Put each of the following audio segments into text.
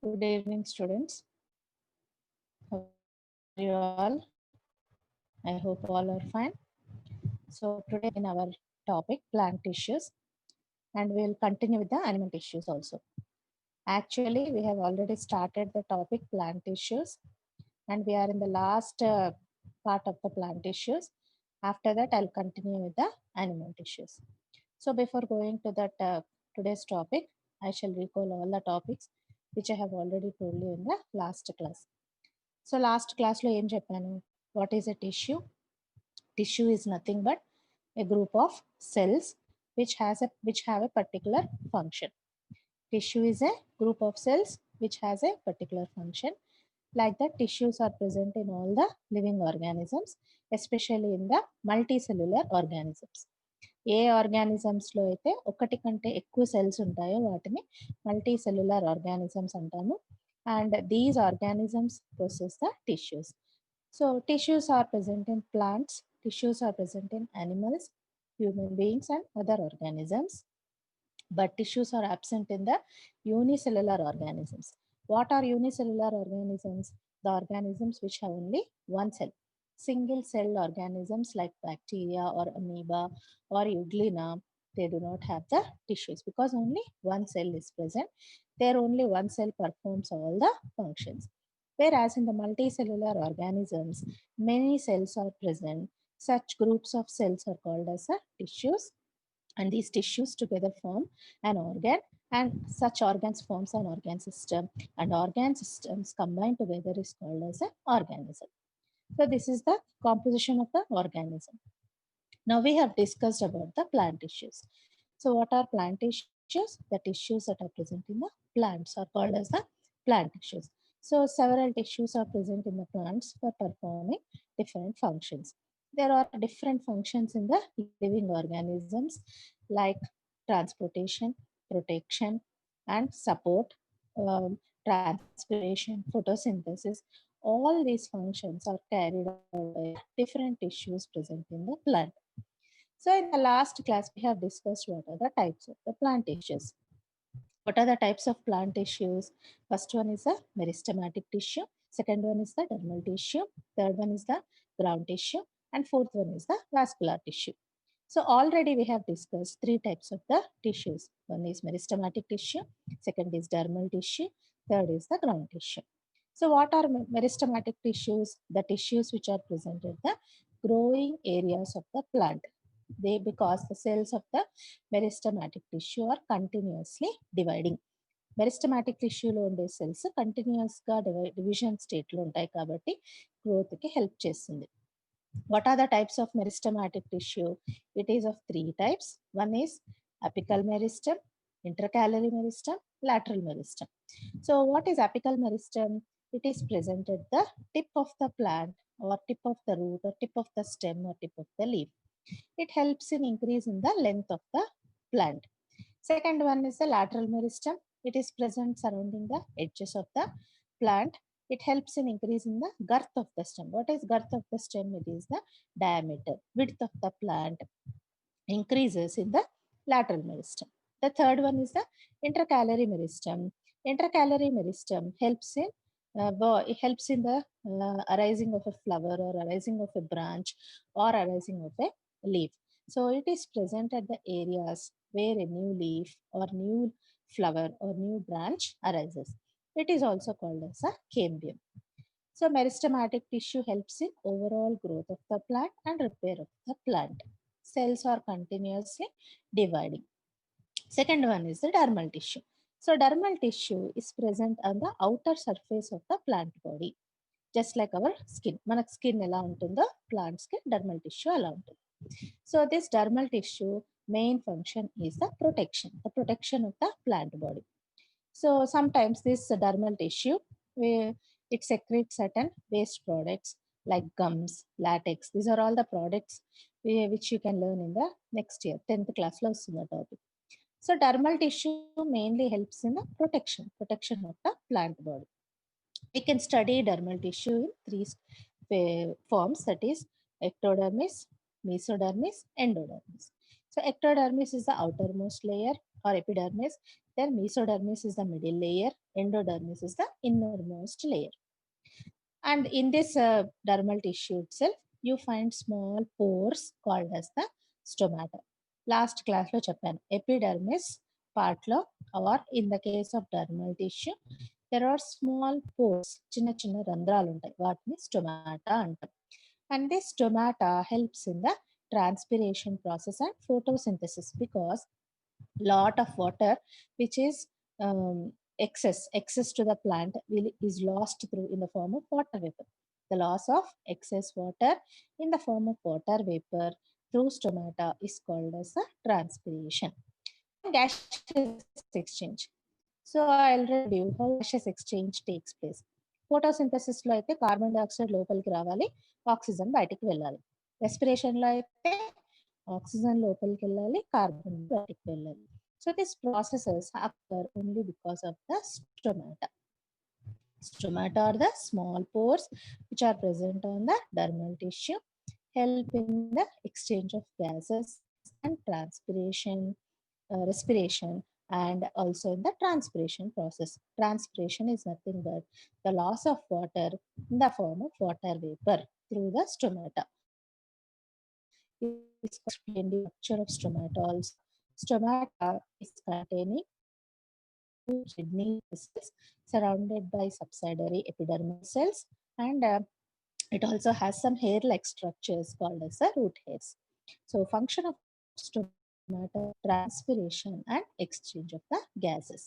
Good evening, students. How are you all? I hope all are fine. So today in our topic plant tissues, and we will continue with the animal tissues also. Actually, we have already started the topic plant tissues, and we are in the last part of the plant tissues. After that, I'll continue with the animal tissues. So before going to that today's topic, I shall recall all the topics which I have already told you in the last class. So last class lo em cheppanu, what is a tissue? Tissue is nothing but a group of cells which have a particular function. Tissue is a group of cells which has a particular function. Like that, tissues are present in all the living organisms, especially in the multicellular organisms. ఏ ఆర్గానిజమ్స్లో అయితే ఒకటి కంటే ఎక్కువ cells ఉంటాయో వాటిని multi cellular organisms అంటాము. And these organisms possess the tissues. So tissues are present in plants, tissues are present in animals, human beings and other organisms. But tissues are absent in the unicellular organisms. What are unicellular organisms? The organisms which have only one cell. Single cell organisms like bacteria or amoeba or euglena, they do not have the tissues because only one cell is present. There only one cell performs all the functions. Whereas in the multicellular organisms, many cells are present. Such groups of cells are called as tissues, and these tissues together form an organ, and such organs forms an organ system, and organ systems combined together is called as an organism. So this is the composition of the organism. Now we have discussed about the plant tissues. So what are plant tissues? The tissues that are present in the plants are called as the plant tissues. So several tissues are present in the plants for performing different functions. There are different functions in the living organisms like transportation, protection, and support, transpiration, photosynthesis. All these functions are carried out by different tissues present in the plant. So in the last class, we have discussed what are the types of the plant tissues. What are the types of plant tissues? First one is the meristematic tissue. Second one is the dermal tissue. Third one is the ground tissue. And fourth one is the vascular tissue. So already we have discussed three types of the tissues. One is meristematic tissue. Second is dermal tissue. Third is the ground tissue. So what are meristematic tissues? The tissues which are present at the growing areas of the plant. They, because the cells of the meristematic tissue are continuously dividing. Meristematic టిష్యూలో ఉండే cells కంటిన్యూస్గా division స్టేట్లో ఉంటాయి కాబట్టి గ్రోత్కి help చేస్తుంది. What are the types of meristematic tissue? It is of three types. One is apical meristem, intercalary meristem, lateral meristem. So what is apical meristem? It is present at the tip of the plant or tip of the root or tip of the stem or tip of the leaf. It helps in increase in the length of the plant. Second one is the lateral meristem. It is present surrounding the edges of the plant. It helps in increasing the girth of the stem. What is girth of the stem? It is the diameter, width of the plant increases in the lateral meristem. The third one is the intercalary meristem. Intercalary meristem helps in the arising of a flower or arising of a branch or arising of a leaf. So it is present at the areas where a new leaf or new flower or new branch arises. It is also called as a cambium. So meristematic tissue helps in overall growth of the plant and repair of the plant. Cells are continuously dividing. Second one is the dermal tissue. So dermal tissue is present on the outer surface of the plant body. Just like our skin. Manak skin ela untundo, plant skin, dermal tissue ala untundi. So this dermal tissue main function is the protection of the plant body. So sometimes this dermal tissue, it secretes certain waste products like gums, latex. These are all the products which you can learn in the next year, 10th class lo vastunda topic. So dermal tissue mainly helps in the protection of the plant body. We can study dermal tissue in three forms, that is ectodermis, mesodermis, endodermis. So ectodermis is the outermost layer or epidermis, then mesodermis is the middle layer, Endodermis is the innermost layer. And in this dermal tissue itself, you find small pores called as the stomata. Last class lo cheppan epidermis part lo, or in the case of dermal tissue, there are small pores, chinna chinna randralu untayi, vaatni stomata antam. And this stomata helps in the transpiration process and photosynthesis, because lot of water which is excess to the plant is lost through in the form of water vapor. The loss of excess water in the form of water vapor through stomata is called as a transpiration. And gaseous exchange. So I already told you how gaseous exchange takes place. Photosynthesis లో అయితే carbon dioxide లోపలికి రావాలి, oxygen బయటికి వెళ్ళాలి. Respiration లో అయితే oxygen లోపలికి వెళ్ళాలి, కార్బన్ బయటికి వెళ్ళాలి. So these processes occur only because of the stomata. Stomata are the small pores which are present on the dermal tissue, help in the exchange of gases and transpiration, respiration, and also in the transpiration process. Transpiration is nothing but the loss of water in the form of water vapor through the stomata. Is explain the structure of stomata also. Stomata is containing two kidney cells surrounded by subsidiary epidermal cells, and it also has some hair-like structures called as the root hairs. So function of stomata, transpiration and exchange of the gases.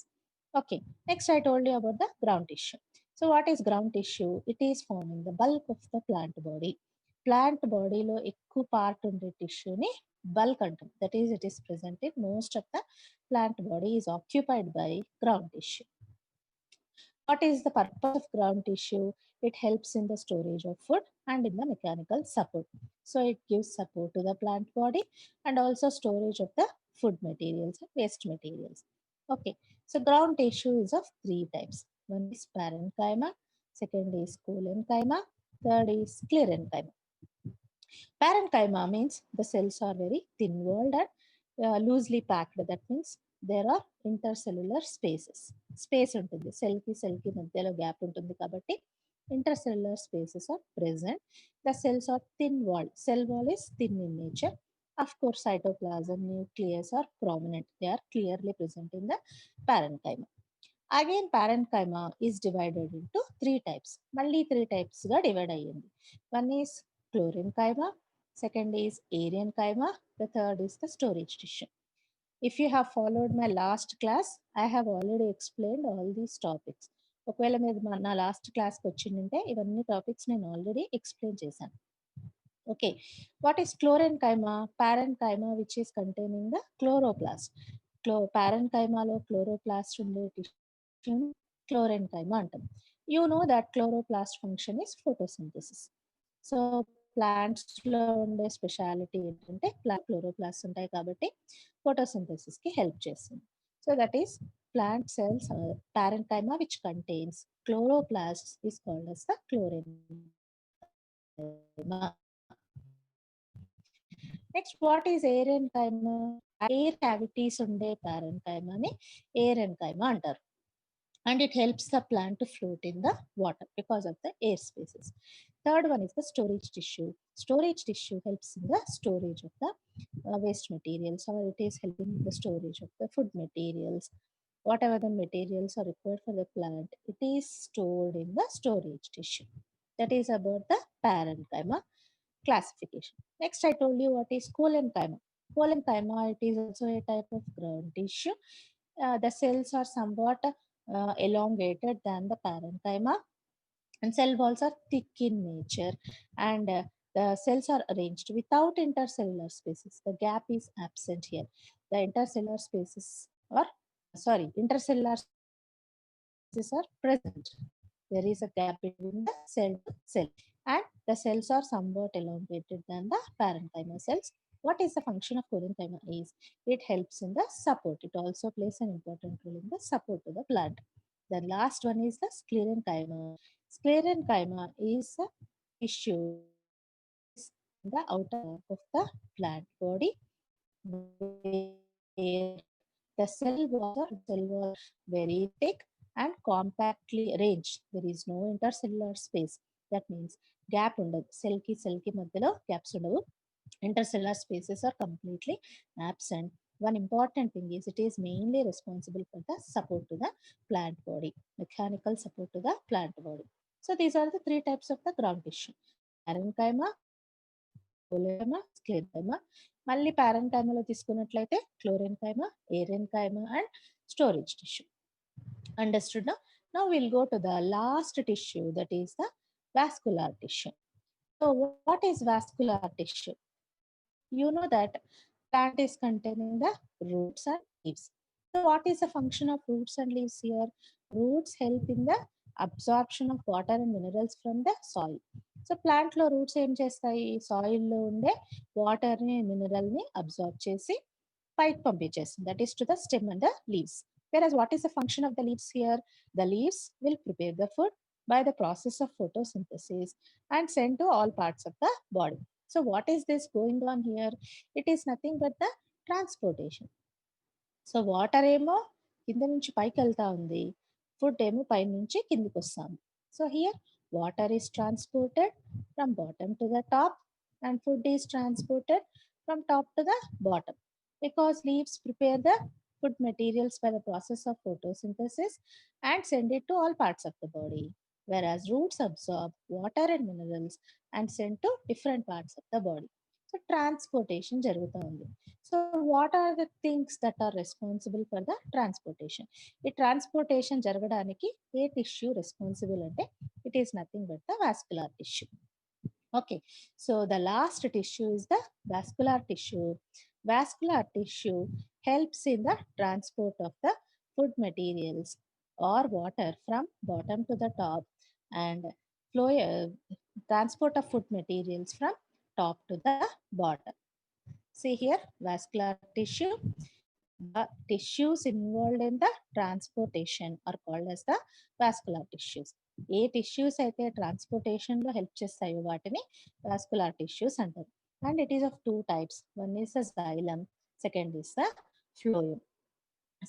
Okay, next I told you about the ground tissue. So what is ground tissue? It is forming the bulk of the plant body. Plant body lo ekku part unde tissue ni bulk antam. That is, it is present in most of the plant body is occupied by ground tissue. What is the purpose of ground tissue? It helps in the storage of food and in the mechanical support. So it gives support to the plant body and also storage of the food materials and waste materials. Okay, so ground tissue is of three types. One is parenchyma, second is collenchyma, third is sclerenchyma. Parenchyma means the cells are very thin-walled and loosely packed. That means there are intercellular spaces. Space ఉంటుంది, సెల్కి మధ్యలో gap ఉంటుంది కాబట్టి intercellular spaces are present. The cells are thin-walled. Cell wall is thin in nature. Of course, cytoplasm, nucleus are prominent. They are clearly present in the parenchyma. Again, parenchyma is divided into three types. Malli three types ga divide ayyindi. One is chlorenchyma, second is arenchyma, the third is the storage tissue. If you have followed my last class, I have already explained all these topics. ఒకవేళ మీరు నా last క్లాస్కి వచ్చిందంటే ఇవన్నీ topics నేను already explain చేశాను. Okay, what is chlorenchyma? Parenchyma, which is containing the chloroplast. Parenchyma lo chloroplast unde tissue chlorenchyma antam. You know that chloroplast function is photosynthesis. So plants లో ఉండే స్పెషాలిటీ ఏంటంటే chloroplast ఉంటాయి కాబట్టి photosynthesis కి help చేస్తుంది. So that is plant cells parenchyma which contains chloroplasts is called as the chlorenchyma. Next, what is arenchyma? Air cavities unde parenchyma ni arenchyma antaru. And it helps the plant to float in the water because of the air spaces. Third one is the storage tissue. Storage tissue helps in the storage of the waste materials, or it is helping in the storage of the food materials. Whatever the materials are required for the plant, it is stored in the storage tissue. That is about the parenchyma classification. Next, I told you what is collenchyma. Collenchyma, it is also a type of ground tissue. The cells are somewhat elongated than the parenchyma, and cell walls are thick in nature, and the cells are arranged without intercellular spaces. The gap is absent here. The intercellular spaces are intercellular spaces are present. There is a gap between the cell to cell, and the cells are somewhat elongated than the parenchyma cells. What is the function of collenchyma is it helps in the support. It also plays an important role in the support to the plant. The last one is the sclerenchyma. Sclerenchyma is a tissue in the outer of the plant body where the cell wall very thick and compactly arranged. There is no intercellular space. That means gap ఉండదు. సెల్కి మధ్యలో gaps ఉండవు. Intercellular spaces are completely absent. One important thing is it is mainly responsible for the support to the plant body, mechanical support to the plant body. So these are the three types of the ground tissue: parenchyma, phloema, sclerenchyma. మళ్ళీ parenchyma లో తీసుకున్నట్లయితే chlorenchyma, arenchyma and storage tissue. Understood now? Now we'll go to the last tissue, that is the vascular tissue. So what is vascular tissue? You know that plant is containing the roots and leaves. So what is the function of roots and leaves here? Roots help in the absorption of water and minerals from the soil. So plant లో roots ఏం చేస్తాయి? Soil లో ఉండే water ని mineral ని absorb చేసి పైకి పంపించేస్తుంది. That is to the stem and the leaves. Whereas what is the function of the leaves here? The leaves will prepare the food by the process of photosynthesis and send to all parts of the body. So what is this going on here? It is nothing but the transportation. So water ఏమో కింద నుంచి పైకి వెళ్తా ఉంది, food ఏమో పై నుంచి కిందికి వస్తాము. So here water is transported from bottom to the top and food is transported from top to the bottom, because leaves prepare the food materials by the process of photosynthesis and send it to all parts of the body, whereas roots absorb water and minerals and send to different parts of the body. So transportation జరుగుతూ ఉంది. So what are the things that are responsible for the transportation? ఈ transportation జరగడానికి ఏ tissue responsible అంటే it is nothing but the vascular tissue. Okay, so the last tissue is the vascular tissue. Vascular tissue helps in the transport of the food materials or water from bottom to the top and flow transport of food materials from top to the bottom. See here, vascular tissue. The tissues involved in the transportation are called as the vascular tissues. A tissues అయితే ట్రాన్స్పోర్టేషన్లో help చేస్తాయో వాటిని vascular tissues అంటారు. And it is of two types. One is the xylem, second is the phloem.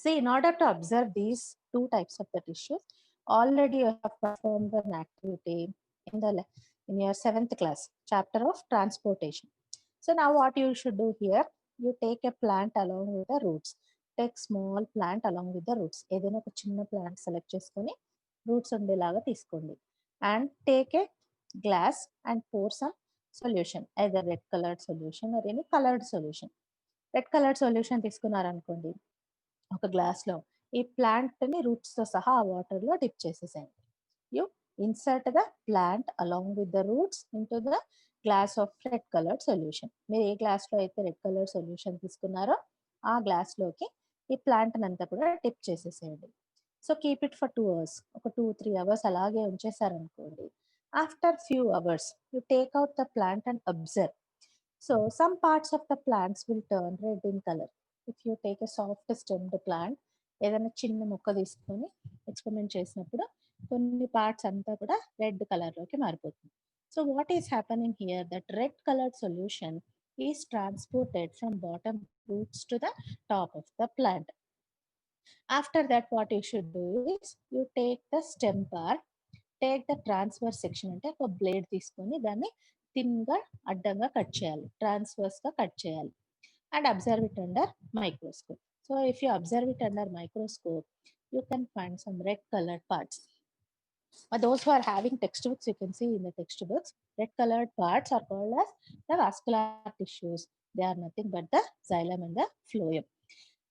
See, in order to observe these two types of the tissues, already you have performed an activity in your 7th class chapter of transportation. So now what you should do here, you take a plant along with the roots. Take small plant along with the roots. ఏదైనా ఒక చిన్న plant select చేసుకొని roots ఉండేలాగా తీసుకోండి. And take a glass and pour some solution, either red coloured solution or any coloured solution. Red coloured solution తీసుకున్నారనుకోండి, ఒక గ్లాస్లో ఈ ప్లాంట్ని రూట్స్తో సహా ఆ వాటర్లో డిప్ చేసేసేయండి. You insert the plant along with the roots into the glass of red coloured solution. మీరు ఏ గ్లాస్లో అయితే రెడ్ కలర్ సొల్యూషన్ తీసుకున్నారో ఆ గ్లాస్లోకి ఈ ప్లాంట్ని అంతా కూడా డిప్ చేసేసేయండి. So keep it for 2 hours. ఒక 2-3 hours అలాగే ఉంచేసారనుకోండి. After few hours you take out the plant and observe. So some parts of the plants will turn red in colour. If you take a soft stemmed plant, ఏదైనా చిన్న మొక్క తీసుకొని experiment చేసినప్పుడు కొన్ని parts అంతా కూడా రెడ్ కలర్లోకి మారిపోతుంది. So what is happening here, that red coloured solution is transported from bottom roots to the top of the plant. After that, what you should do is you take the stem part, take the transverse section అంటే ఒక blade తీసుకొని దాన్ని థిన్గా అడ్డంగా cut చేయాలి, ట్రాన్స్వర్స్గా cut చేయాలి. And observe it under microscope. So if you observe it under microscope, you can find some red colored parts. Those who are having textbooks, you can see in the textbooks, red colored parts are called as the vascular tissues. They are nothing but the xylem and the phloem.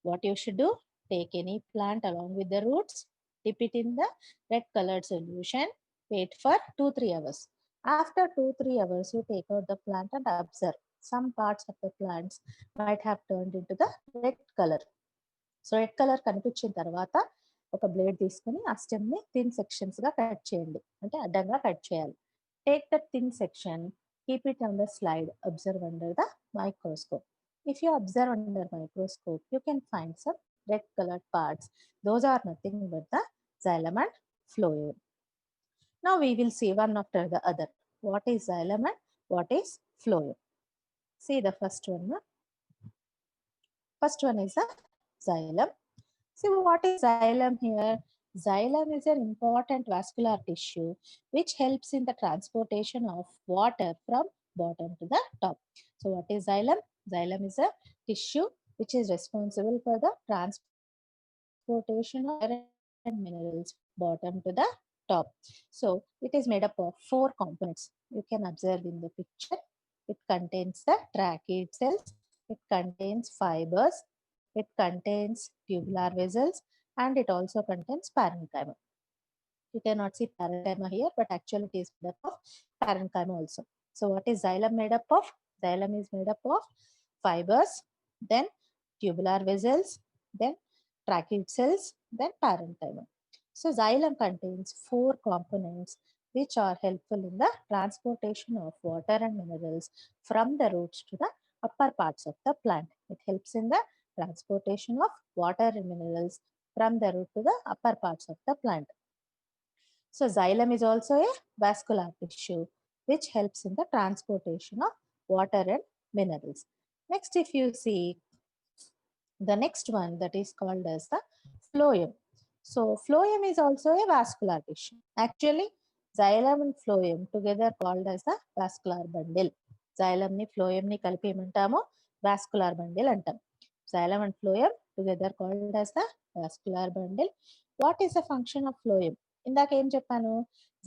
What you should do, take any plant along with the roots, dip it in the red colored solution, wait for 2-3 hours. After 2-3 hours, you take out the plant and observe. Some parts of the plants might have turned into the red color. So red colour కనిపించిన తర్వాత ఒక blade తీసుకుని ఆ స్టెమ్ని thin సెక్షన్స్గా cut చేయండి, అంటే అడ్డంగా cut చేయాలి. Take that thin section, keep it on the slide, observe under the microscope. If you observe under microscope, you can find some red colored parts. Those are nothing but the xylem and phloem. Now we will see one after the other. What is xylem and what is phloem? See the first one. First one is the xylem. See what is xylem here? Xylem is an important vascular tissue which helps in the transportation of water from bottom to the top. So, what is xylem? Xylem is a tissue which is responsible for the transportation of water and minerals from bottom to the top. So, it is made up of four components. You can observe in the picture. It contains the trachea cells, it contains fibers, it contains tubular vessels, and it also contains parenchyma. You cannot see parenchyma here, but actually it is made up of parenchyma also. So what is xylem made up of? Xylem is made up of fibers, then tubular vessels, then trachea cells, then parenchyma. So xylem contains four components which are helpful in the transportation of water and minerals from the roots to the upper parts of the plant. It helps in the transportation of water and minerals from the root to the upper parts of the plant. So xylem is also a vascular tissue which helps in the transportation of water and minerals. Next, if you see the next one, that is called as the phloem. So phloem is also a vascular tissue. Actually, xylem and phloem together called as the vascular bundle. Xylem ni phloem ni కలిపి ఏమంటామో vascular bundle అంటాం. Xylem and phloem together called as the vascular bundle. What is the function of phloem? ఇందాక ఏం చెప్పాను,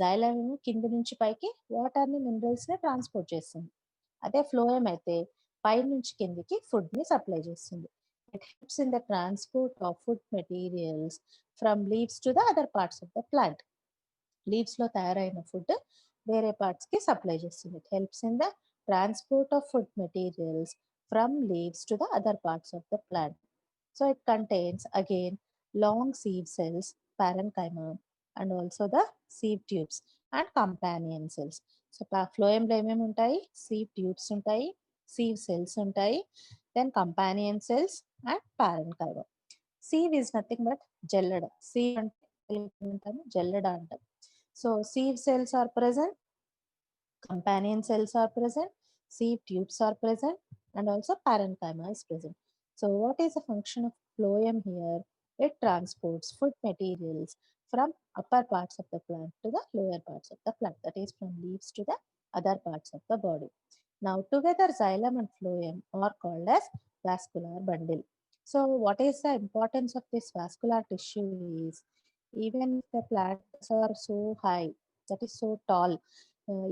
xylem కింద నుంచి పైకి water ని minerals ని ట్రాన్స్పోర్ట్ చేస్తుంది. అదే phloem అయితే పై నుంచి కిందికి ఫుడ్ ని సప్లై చేస్తుంది. It helps in the transport of food materials from leaves to the other parts of the plant. Leaves లో తయారైన ఫుడ్ వేరే parts కి సప్లై చేస్తుంది. It helps in the transport of food materials from leaves to the other parts of the plant. So it contains again long sieve cells, parenchyma, and also the sieve tubes and companion cells. So phloem లో ఏమేమి ఉంటాయి? sieve tubes ఉంటాయి, sieve cells ఉంటాయి, then companion cells and parenchyma. Sieve is nothing but jellada. Sieve అంటే ఏమంటాము? జల్లెడ అంటాం. So sieve cells are present, companion cells are present, sieve tubes are present, and also parenchyma is present. So what is the function of phloem here? It transports food materials from upper parts of the plant to the lower parts of the plant, that is from leaves to the other parts of the body. Now together xylem and phloem are called as vascular bundle. So what is the importance of this vascular tissue is, even if the plants are so high, that is so tall,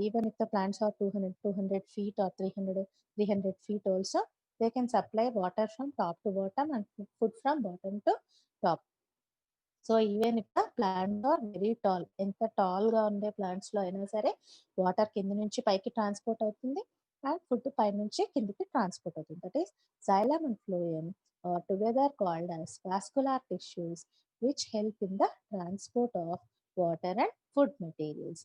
even if the plants are 200 feet or 300 feet also, they can supply water from top to bottom and food from bottom to top. So even if the plants are very tall, ఎంత టాల్గా ఉండే ప్లాంట్స్లో అయినా సరే water కింద నుంచి పైకి transport అవుతుంది and food పై నుంచి కిందికి ట్రాన్స్పోర్ట్ అవుతుంది. That is xylem and phloem are together called as vascular tissues which help in the transport of water and food materials.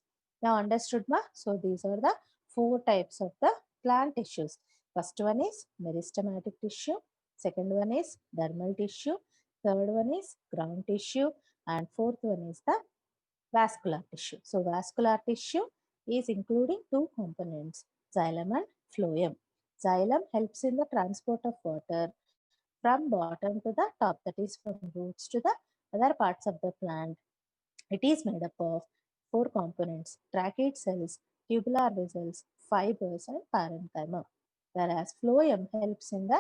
Now understood ma? So these are the four types of the plant tissues. First one is meristematic tissue, second one is dermal tissue, third one is ground tissue, and fourth one is the vascular tissue. So vascular tissue is including two components, xylem and phloem. Xylem helps in the transport of water from bottom to the top, that is from roots to the other parts of the plant. It is made up of four components, trachea cells, tubular vessels, fibers, and parenchyma. Whereas phloem helps in the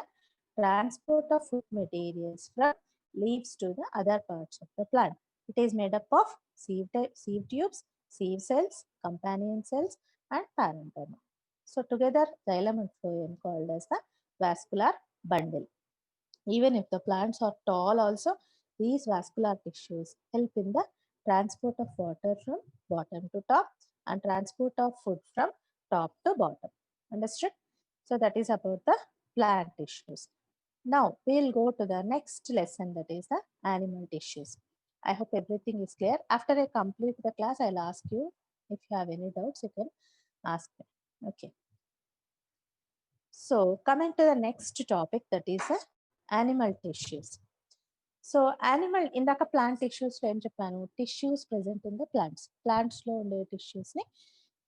transport of food materials from leaves to the other parts of the plant. It is made up of sieve tubes, sieve cells, companion cells, and parenchyma. So together, xylem and phloem called as the vascular bundle. Even if the plants are tall also, these vascular tissues help in the transport of water from bottom to top and transport of food from top to bottom. Understood? So that is about the plant tissues. Now we'll go to the next lesson, that is the animal tissues. I hope everything is clear. After I complete the class, I'll ask you if you have any doubts, you can ask me. Okay. So coming to the next topic, that is the animal tissues. So animal ఇందాక plant టిష్యూస్లో ఏం చెప్పాను, tissues present in the ప్లాంట్స్లో ఉండే టిష్యూస్ని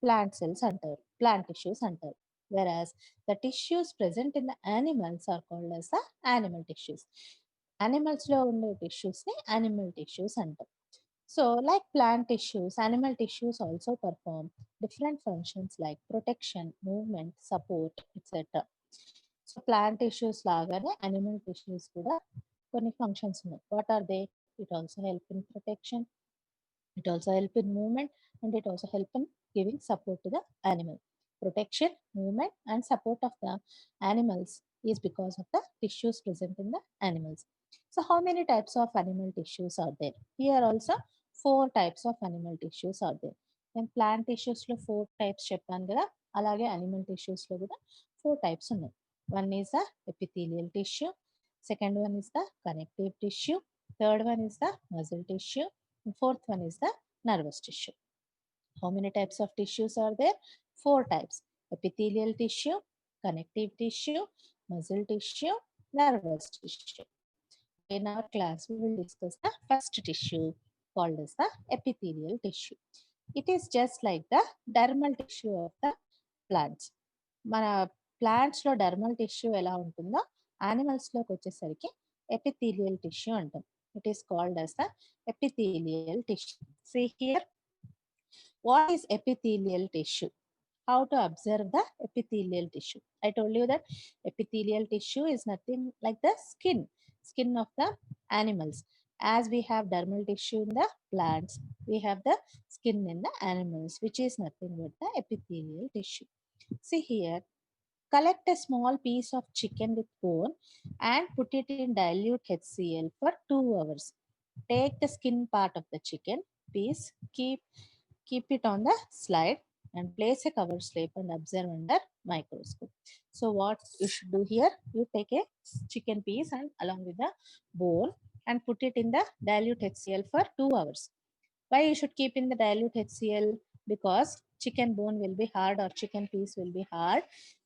plant cells అంటారు, plant tissues అంటారు. Whereas the tissues present in the animals are called as the animal tissues. యానిమల్స్లో ఉండే టిష్యూస్ని యానిమల్ టిష్యూస్ అంటారు. So, like plant tissues, animal tissues also perform different functions like protection, movement, support, etc. So, plant tissues లాగానే animal tissues కూడా కొన్ని functions ఉన్నాయి. What are they? It also help in protection, it also help in movement, and it also help in giving support to the animal. Protection, movement, and support of the animals is because of the tissues present in the animals. So, how many types of animal tissues are there? Here also four types of animal tissues are there. Then plant tissues లో four types చెప్పాను కదా, అలాగే animal tissues లో కూడా four types ఉన్నాయి. One is the epithelial tissue, second one is the connective tissue, third one is the muscle tissue, and fourth one is the nervous tissue. How many types of tissues are there? Four types: epithelial tissue, connective tissue, muscle tissue, nervous tissue. In our class, we will discuss the first tissue called as the epithelial tissue. It is just like the dermal tissue of the plants. మన ప్లాంట్స్లో డర్మల్ tissue ఎలా ఉంటుందో యానిమల్స్లోకి వచ్చేసరికి epithelial tissue అంటాం. It is called as the epithelial tissue. See here, what is epithelial tissue? How to observe the epithelial tissue? I told you that epithelial tissue is nothing like the skin of the animals. As we have dermal tissue in the plants, we have the skin in the animals, which is nothing but the epithelial tissue. See here, collect a small piece of chicken with bone and put it in dilute HCl for 2 hours. Take the skin part of the chicken piece, keep it on the slide and place a cover slip and observe under microscope. So what you should do here, you take a chicken piece and along with the bone and put it in the dilute HCl for 2 hours. Why you should keep in the dilute HCl? Because chicken bone will be hard or chicken piece will be hard.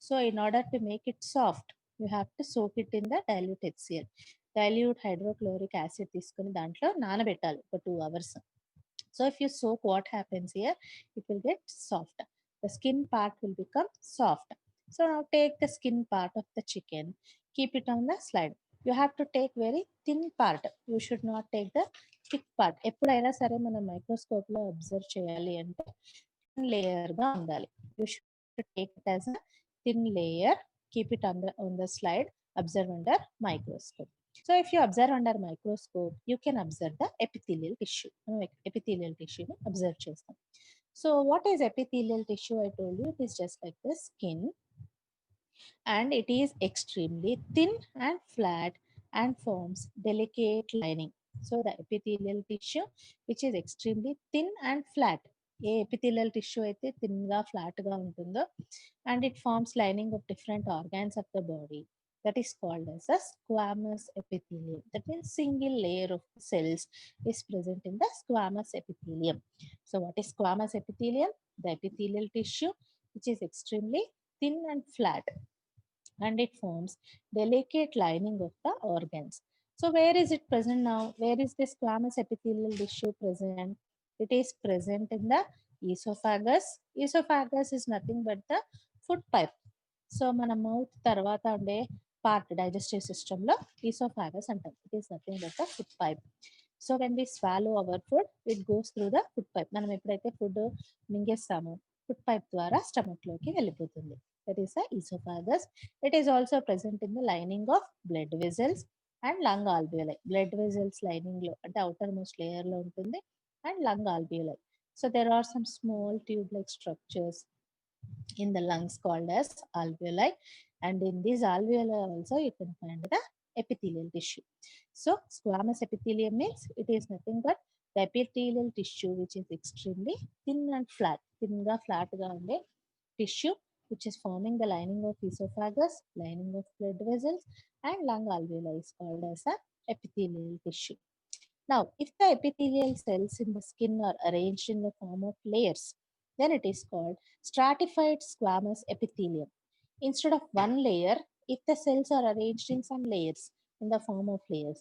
So in order to make it soft, you have to soak it in the dilute HCl. Dilute hydrochloric acid తీసుకొని దాంట్లో నానబెట్టాలి for 2 hours. So if you soak, what happens here? It will get soft. The skin part will become soft. So now take the skin part of the chicken, keep it on the slide. You have to take very thin part. You should not take the thick part. ఎప్పుడైనా సరే మనం మైక్రోస్కోప్లో observe చేయాలి అంటే thin లేయర్గా ఉండాలి. You should take it as a thin layer, keep it on the slide, observe under microscope. So if you observe under microscope, you can observe the epithelial tissue. Epithelial tissue observe chestam. So what is epithelial tissue? I told you it is just like the skin, and it is extremely thin and flat and forms delicate lining. So the epithelial tissue, which is extremely thin and flat. A epithelial tissue అయితే థిన్గా ఫ్లాట్గా ఉంటుందో, and it forms lining of different organs of the body, that is called as a squamous epithelium. That means single layer of cells is present in the squamous epithelium. So what is squamous epithelium? The epithelial tissue which is extremely thin and flat, and it forms delicate lining of the organs. So where is it present now? Where is this squamous epithelial tissue present? It is present in the esophagus. Esophagus is nothing but the food pipe. So మన mouth తర్వాత ఉండే part digestive సిస్టంలో oesophagus అంటాం. It is nothing but the food pipe. So when we swallow our food, it goes through the food pipe. మనం ఎప్పుడైతే food మింగేస్తామో food pipe ద్వారా స్టమక్లోకి వెళ్ళిపోతుంది. That is the oesophagus. It is also present in the lining of blood vessels and lung alveoli. Blood vessels లైనింగ్లో అంటే outermost లేయర్లో ఉంటుంది, and lung alveoli. So there are some small tube like structures in the lungs called as alveoli, and in these alveoli also you can find the epithelial tissue. So squamous epithelium means it is nothing but the epithelial tissue which is extremely thin and flat. Thin ga flat ga unde tissue which is forming the lining of esophagus, lining of blood vessels, and lung alveoli is called as a epithelial tissue. Now, if the epithelial cells in the skin are arranged in the form of layers, then it is called stratified squamous epithelium. Instead of one layer, if the cells are arranged in some layers, in the form of layers,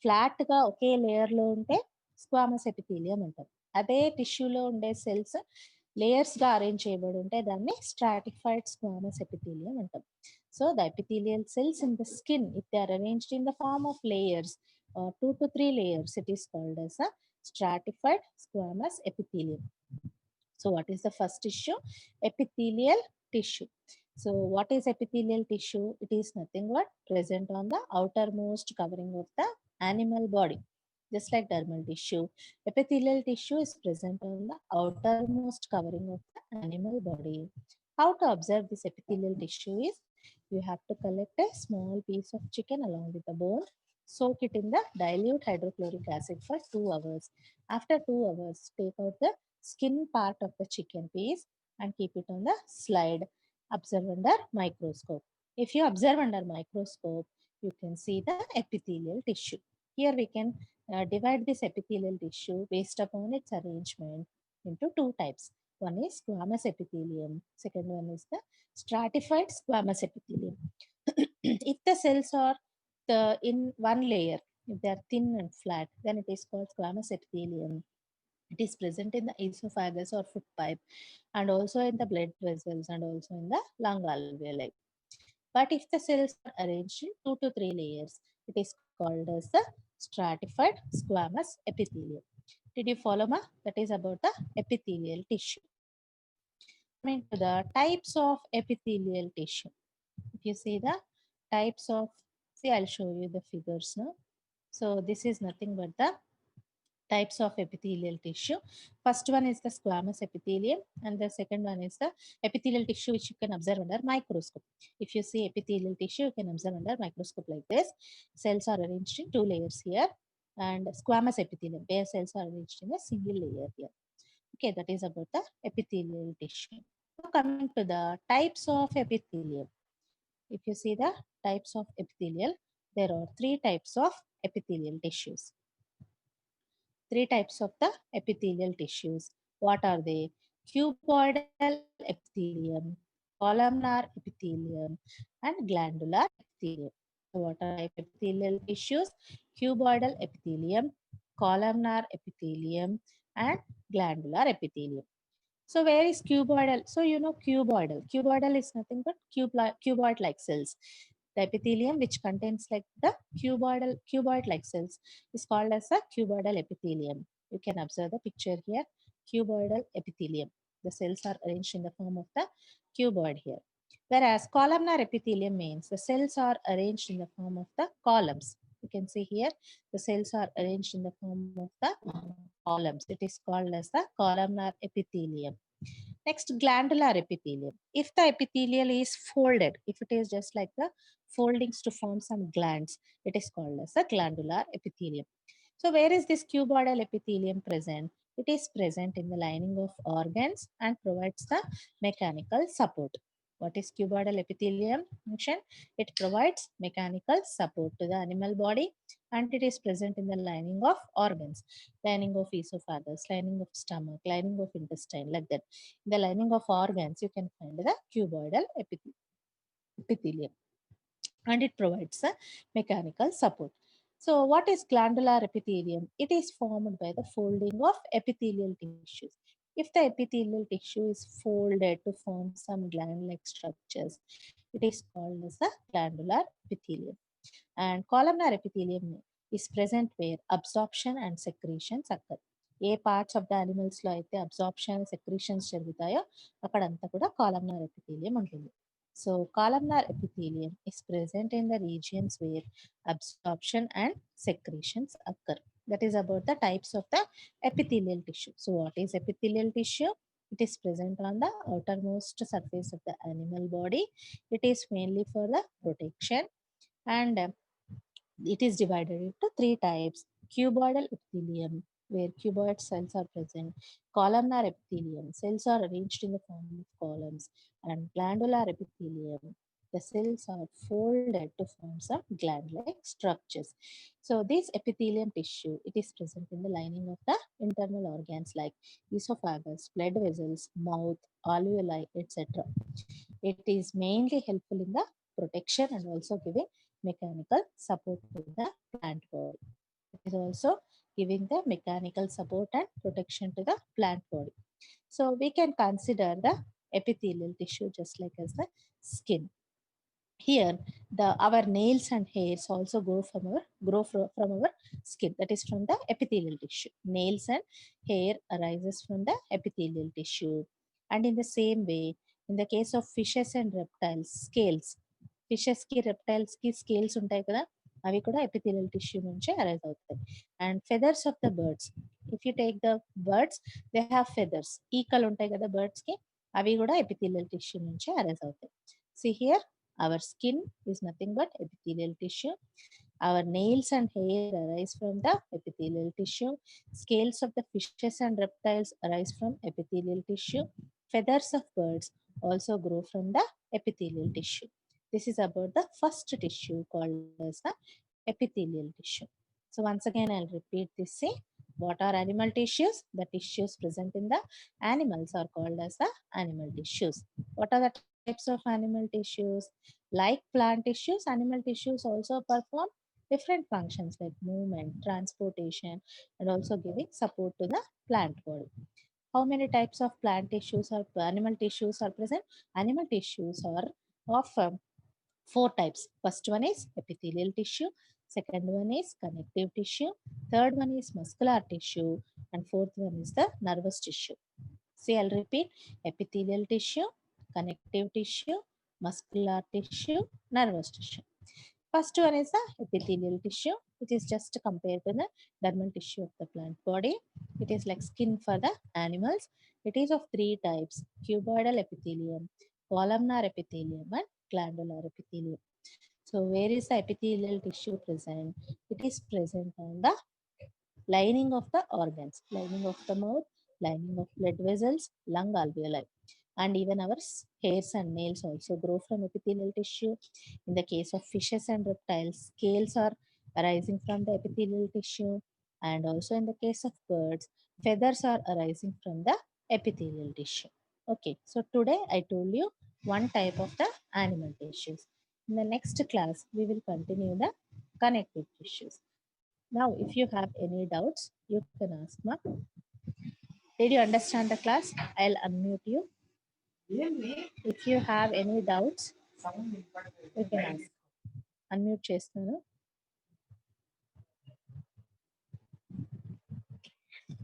flat ga okay layer లో ఉంటే squamous epithelium అంటారు. అదే టిష్యూలో ఉండే cells లేయర్స్గా arrange చేయబడి ఉంటే దాన్ని stratified squamous epithelium అంటాం. So the epithelial cells in the skin, if they are arranged in the form of layers, 2 to 3 layers, it is called as a stratified squamous epithelium. So what is the first tissue? Epithelial tissue. So what is epithelial tissue? It is nothing but present on the outermost covering of the animal body. Just like dermal tissue, epithelial tissue is present on the outermost covering of the animal body. How to observe this epithelial tissue is, you have to collect a small piece of chicken along with the bone, soak it in the dilute hydrochloric acid for 2 hours. After 2 hours, take out the skin part of the chicken piece and keep it on the slide. Observe under microscope. If you observe under microscope, you can see the epithelial tissue. Here we can divide this epithelial tissue based upon its arrangement into two types. One is squamous epithelium. Second one is the stratified squamous epithelium. If the cells are in one layer, if they are thin and flat, then it is called squamous epithelium. It is present in the esophagus or food pipe, and also in the blood vessels, and also in the lung alveoli. But if the cells are arranged in 2 to 3 layers, it is called as the stratified squamous epithelium. Did you follow ma? That is about the epithelial tissue. Coming to the types of epithelial tissue. If you see the types of, see, I'll show you the figures now. So this is nothing but the types of epithelial tissue. First one is the squamous epithelium, and the second one is the epithelial tissue, which you can observe under microscope. If you see epithelial tissue, you can observe under microscope like this. Cells are arranged in 2 layers here, and squamous epithelium, where cells are arranged in a single layer here. Okay, that is about the epithelial tissue. Now coming to the types of epithelium. If you see the types of epithelial, there are 3 types of epithelial tissues. 3 types of the epithelial tissues. What are they? Cuboidal epithelium, columnar epithelium, and glandular epithelium. So what are type epithelial tissues? Cuboidal epithelium, columnar epithelium, and glandular epithelium. So where is cuboidal? So you know cuboidal. Cuboidal is nothing but cuboid-like cells. The epithelium which contains like the cuboid-like cells is called as a cuboidal epithelium. You can observe the picture here. Cuboidal epithelium. The cells are arranged in the form of the cuboid here. Whereas columnar epithelium means the cells are arranged in the form of the columns. You can see here the cells are arranged in the form of the columns. It is called as the columnar epithelium. Next, glandular epithelium. If the epithelial is folded, if it is just like the foldings to form some glands, it is called as the glandular epithelium. So where is this cuboidal epithelium present? It is present in the lining of organs and provides the mechanical support. What is cuboidal epithelium function? It provides mechanical support to the animal body, and it is present in the lining of organs, lining of esophagus, lining of stomach, lining of intestine, like that. In the lining of organs, you can find the cuboidal epithelium, and it provides a mechanical support. So what is glandular epithelium? It is formed by the folding of epithelial tissues. If the epithelial tissue is folded to form some gland-like structures, it is called as a glandular epithelium. And columnar epithelium is present where absorption and secretions occur. ఏ parts of the యానిమల్స్లో అయితే absorption secretions జరుగుతాయో అక్కడంతా కూడా columnar epithelium ఉంటుంది. So columnar epithelium is present in the regions where absorption and secretions occur. That is about the types of the epithelial tissue. So what is epithelial tissue? It is present on the outermost surface of the animal body. It is mainly for the protection, and it is divided into 3 types. Cuboidal epithelium, where cuboid cells are present. Columnar epithelium, cells are arranged in the form of columns. And glandular epithelium, the cells are folded to form some gland-like structures. So this epithelium tissue, it is present in the lining of the internal organs like esophagus, blood vessels, mouth, alveoli, etc. It is mainly helpful in the protection and also giving mechanical support to the plant body. It is also giving the mechanical support and protection to the plant body. So we can consider the epithelial tissue just like as the skin. Here our nails and hairs also grow from our skin, that is from the epithelial tissue. Nails and hair arises from the epithelial tissue. And in the same way, in the case of fishes and reptiles, scales, fishes కి reptiles కి scales ఉంటాయి కదా, అవి కూడా epithelial tissue నుంచి arise అవుతాయి. And feathers of the birds, if you take the birds, they have feathers, ఈకలు ఉంటాయి కదా బర్డ్స్ కి, అవి కూడా ఎపిథీలియల్ టిష్యూ నుంచి అరైజ్ అవుతాయి. See here, our skin is nothing but epithelial tissue. Our nails and hair arise from the epithelial tissue. Scales of the fishes and reptiles arise from epithelial tissue. Feathers of birds also grow from the epithelial tissue. This is about the first tissue called as the epithelial tissue. So once again, I'll repeat this. Say, what are animal tissues? The tissues present in the animals are called as the animal tissues. What are the types of animal tissues? Like plant tissues, animal tissues also perform different functions like movement, transportation, and also giving support to the plant body. How many types of plant tissues or animal tissues are present? Animal tissues are of four types. First one is epithelial tissue, second one is connective tissue, third one is muscular tissue, and fourth one is the nervous tissue. See, I'll repeat: epithelial tissue, connective tissue, muscular tissue, nervous tissue. First one is the epithelial tissue, which is just compared to the dermal tissue of the plant body. It is like skin for the animals. It is of three types: cuboidal epithelium, columnar epithelium, and glandular epithelium. So where is the epithelial tissue present? It is present on the lining of the organs, lining of the mouth, lining of blood vessels, lung alveoli. And even our hairs and nails also grow from epithelial tissue. In the case of fishes and reptiles, scales are arising from the epithelial tissue. And also in the case of birds, feathers are arising from the epithelial tissue. Okay, so today I told you one type of the animal tissues. In the next class, we will continue the connective tissues. Now, if you have any doubts, you can ask, Ma. Did you understand the class? I'll unmute you. If you have any doubts, you can ask. Unmute చేస్తాను.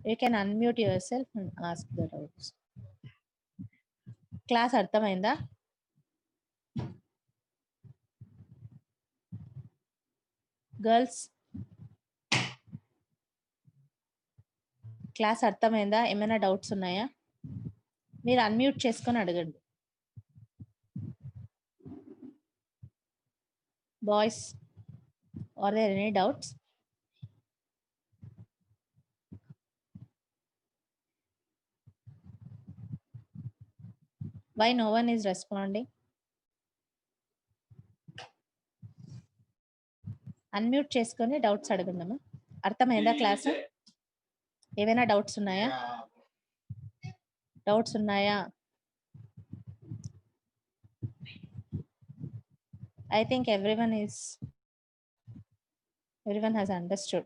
You can unmute yourself and ask the doubts. Class అర్థమైందా? Girls, class అర్థమైందా? ఏమైనా doubts ఉన్నాయా? మీరు unmute చేసుకొని అడగండి. Boys, are there any doubts? Why no one is responding? Unmute చేసుకొని doubts అడగండి అమ్మా. అర్థమైందా క్లాస్? ఏమైనా డౌట్స్ ఉన్నాయా? డౌట్స్ ఉన్నాయా? I think everyone has understood.